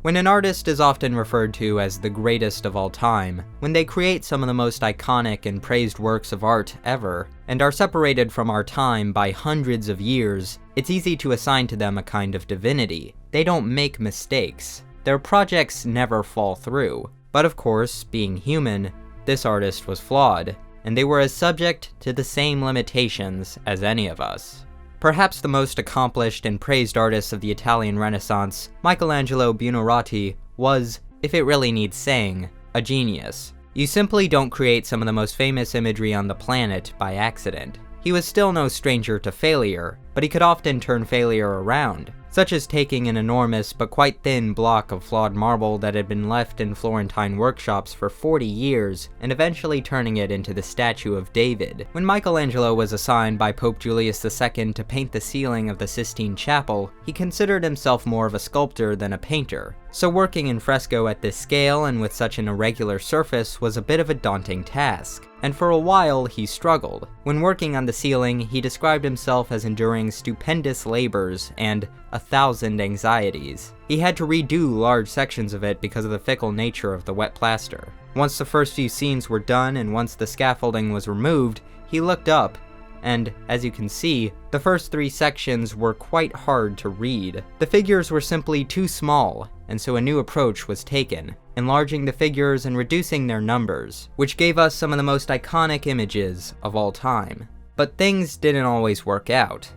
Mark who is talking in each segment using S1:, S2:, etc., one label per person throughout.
S1: When an artist is often referred to as the greatest of all time, when they create some of the most iconic and praised works of art ever, and are separated from our time by hundreds of years, it's easy to assign to them a kind of divinity. They don't make mistakes. Their projects never fall through. But of course, being human, this artist was flawed, and they were as subject to the same limitations as any of us. Perhaps the most accomplished and praised artist of the Italian Renaissance, Michelangelo Buonarroti was, if it really needs saying, a genius. You simply don't create some of the most famous imagery on the planet by accident. He was still no stranger to failure, but he could often turn failure around, such as taking an enormous but quite thin block of flawed marble that had been left in Florentine workshops for 40 years and eventually turning it into the statue of David. When Michelangelo was assigned by Pope Julius II to paint the ceiling of the Sistine Chapel, he considered himself more of a sculptor than a painter. So working in fresco at this scale and with such an irregular surface was a bit of a daunting task, and for a while he struggled. When working on the ceiling, he described himself as enduring stupendous labors and 1,000 anxieties. He had to redo large sections of it because of the fickle nature of the wet plaster. Once the first few scenes were done and once the scaffolding was removed, he looked up, and, as you can see, the first 3 sections were quite hard to read. The figures were simply too small, and so a new approach was taken, enlarging the figures and reducing their numbers, which gave us some of the most iconic images of all time. But things didn't always work out.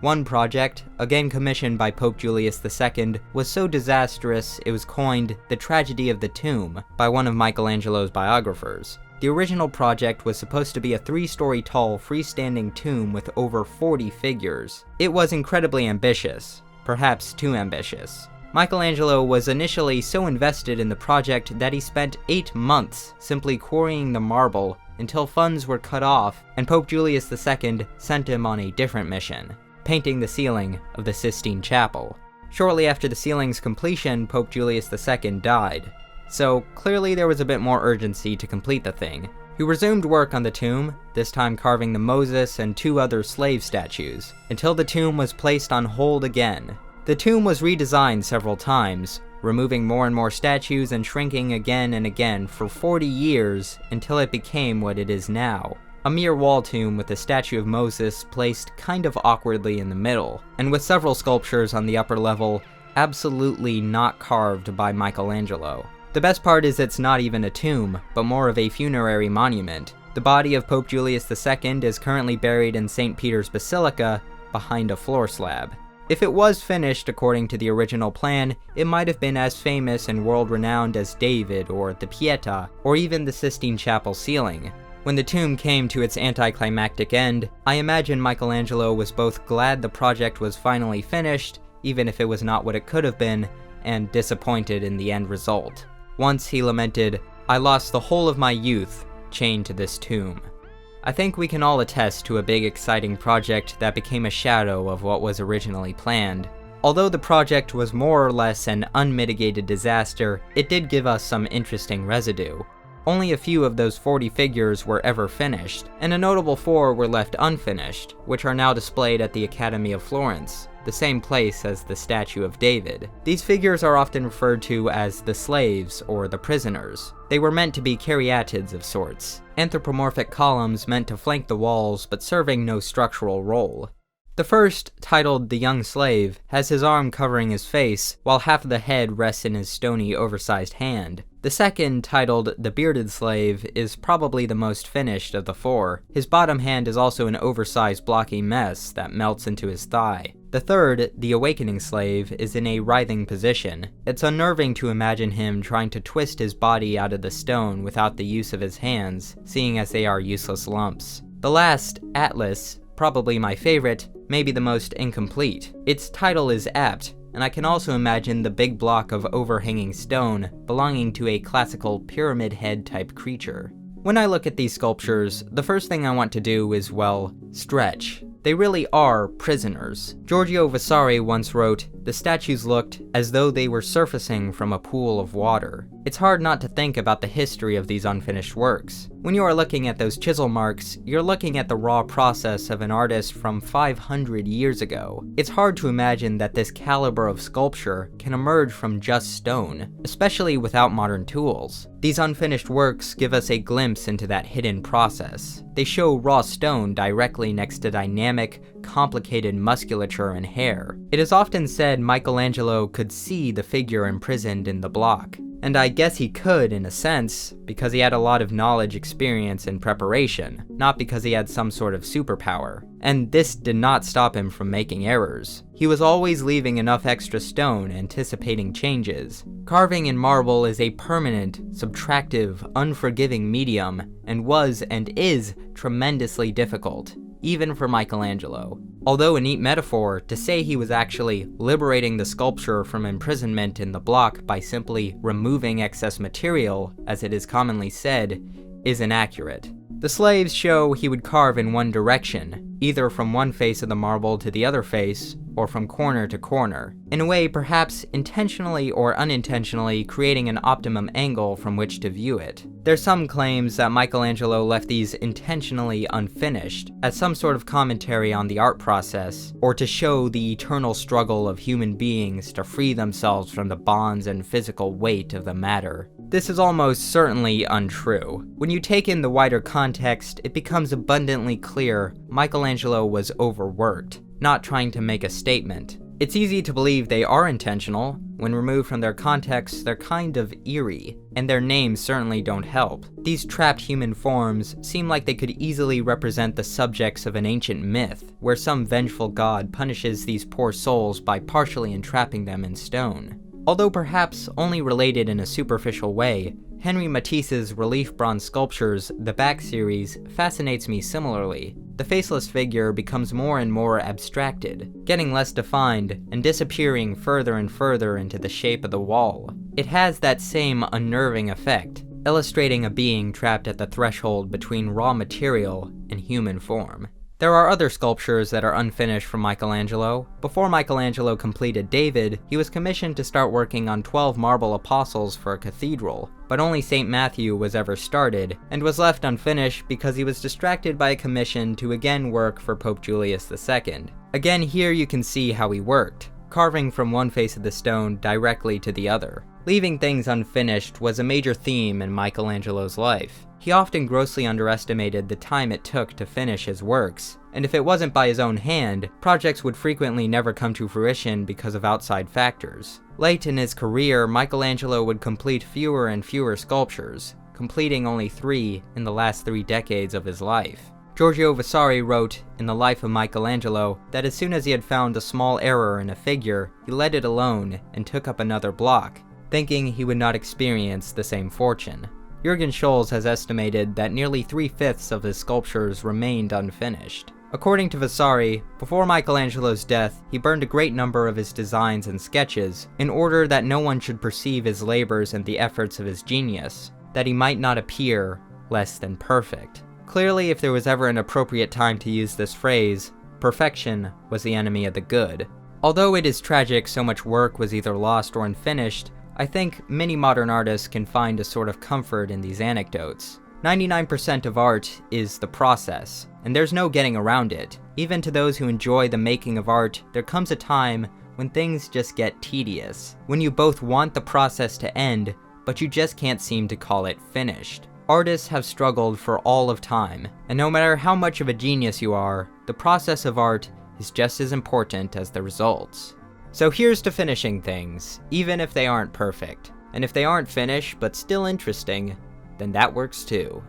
S1: One project, again commissioned by Pope Julius II, was so disastrous it was coined the Tragedy of the Tomb by one of Michelangelo's biographers. The original project was supposed to be a 3-story tall freestanding tomb with over 40 figures. It was incredibly ambitious, perhaps too ambitious. Michelangelo was initially so invested in the project that he spent 8 months simply quarrying the marble until funds were cut off and Pope Julius II sent him on a different mission, painting the ceiling of the Sistine Chapel. Shortly after the ceiling's completion, Pope Julius II died. So clearly there was a bit more urgency to complete the thing. He resumed work on the tomb, this time carving the Moses and 2 other slave statues, until the tomb was placed on hold again. The tomb was redesigned several times, removing more and more statues and shrinking again and again for 40 years until it became what it is now. A mere wall tomb with a statue of Moses placed kind of awkwardly in the middle, and with several sculptures on the upper level absolutely not carved by Michelangelo. The best part is it's not even a tomb, but more of a funerary monument. The body of Pope Julius II is currently buried in St. Peter's Basilica behind a floor slab. If it was finished according to the original plan, it might have been as famous and world-renowned as David or the Pietà, or even the Sistine Chapel ceiling. When the tomb came to its anticlimactic end, I imagine Michelangelo was both glad the project was finally finished, even if it was not what it could have been, and disappointed in the end result. Once he lamented, "I lost the whole of my youth chained to this tomb." I think we can all attest to a big exciting project that became a shadow of what was originally planned. Although the project was more or less an unmitigated disaster, it did give us some interesting residue. Only a few of those 40 figures were ever finished, and a notable 4 were left unfinished, which are now displayed at the Academy of Florence, the same place as the statue of David. These figures are often referred to as the slaves or the prisoners. They were meant to be caryatids of sorts, anthropomorphic columns meant to flank the walls but serving no structural role. The first, titled The Young Slave, has his arm covering his face, while half of the head rests in his stony, oversized hand. The second, titled The Bearded Slave, is probably the most finished of the 4. His bottom hand is also an oversized blocky mess that melts into his thigh. The third, The Awakening Slave, is in a writhing position. It's unnerving to imagine him trying to twist his body out of the stone without the use of his hands, seeing as they are useless lumps. The last, Atlas, probably my favorite, may be the most incomplete. Its title is apt, and I can also imagine the big block of overhanging stone belonging to a classical pyramid head type creature. When I look at these sculptures, the first thing I want to do is, well, stretch. They really are prisoners. Giorgio Vasari once wrote, The statues looked as though they were surfacing from a pool of water. It's hard not to think about the history of these unfinished works. When you are looking at those chisel marks, you're looking at the raw process of an artist from 500 years ago. It's hard to imagine that this caliber of sculpture can emerge from just stone, especially without modern tools. These unfinished works give us a glimpse into that hidden process. They show raw stone directly next to dynamic, complicated musculature and hair. It is often said Michelangelo could see the figure imprisoned in the block. And I guess he could, in a sense, because he had a lot of knowledge, experience, and preparation, not because he had some sort of superpower. And this did not stop him from making errors. He was always leaving enough extra stone, anticipating changes. Carving in marble is a permanent, subtractive, unforgiving medium, and was and is tremendously difficult, even for Michelangelo. Although a neat metaphor, to say he was actually liberating the sculpture from imprisonment in the block by simply removing excess material, as it is commonly said, is inaccurate. The slaves show he would carve in one direction, either from one face of the marble to the other face, or from corner to corner, in a way perhaps intentionally or unintentionally creating an optimum angle from which to view it. There's some claims that Michelangelo left these intentionally unfinished, as some sort of commentary on the art process, or to show the eternal struggle of human beings to free themselves from the bonds and physical weight of the matter. This is almost certainly untrue. When you take in the wider context, it becomes abundantly clear Michelangelo was overworked, not trying to make a statement. It's easy to believe they are intentional. When removed from their context, they're kind of eerie, and their names certainly don't help. These trapped human forms seem like they could easily represent the subjects of an ancient myth, where some vengeful god punishes these poor souls by partially entrapping them in stone. Although perhaps only related in a superficial way, Henri Matisse's relief bronze sculptures, the Back series, fascinates me similarly. The faceless figure becomes more and more abstracted, getting less defined and disappearing further and further into the shape of the wall. It has that same unnerving effect, illustrating a being trapped at the threshold between raw material and human form. There are other sculptures that are unfinished from Michelangelo. Before Michelangelo completed David, he was commissioned to start working on 12 marble apostles for a cathedral, but only St. Matthew was ever started, and was left unfinished because he was distracted by a commission to again work for Pope Julius II. Again, here you can see how he worked, carving from one face of the stone directly to the other. Leaving things unfinished was a major theme in Michelangelo's life. He often grossly underestimated the time it took to finish his works, and if it wasn't by his own hand, projects would frequently never come to fruition because of outside factors. Late in his career, Michelangelo would complete fewer and fewer sculptures, completing only 3 in the last 3 decades of his life. Giorgio Vasari wrote in The Life of Michelangelo that as soon as he had found a small error in a figure, he let it alone and took up another block, thinking he would not experience the same fortune. Jürgen Scholz has estimated that nearly 3/5 of his sculptures remained unfinished. According to Vasari, before Michelangelo's death, he burned a great number of his designs and sketches in order that no one should perceive his labors and the efforts of his genius, that he might not appear less than perfect. Clearly, if there was ever an appropriate time to use this phrase, perfection was the enemy of the good. Although it is tragic so much work was either lost or unfinished, I think many modern artists can find a sort of comfort in these anecdotes. 99% of art is the process, and there's no getting around it. Even to those who enjoy the making of art, there comes a time when things just get tedious, when you both want the process to end, but you just can't seem to call it finished. Artists have struggled for all of time, and no matter how much of a genius you are, the process of art is just as important as the results. So here's to finishing things, even if they aren't perfect. And if they aren't finished but still interesting, then that works too.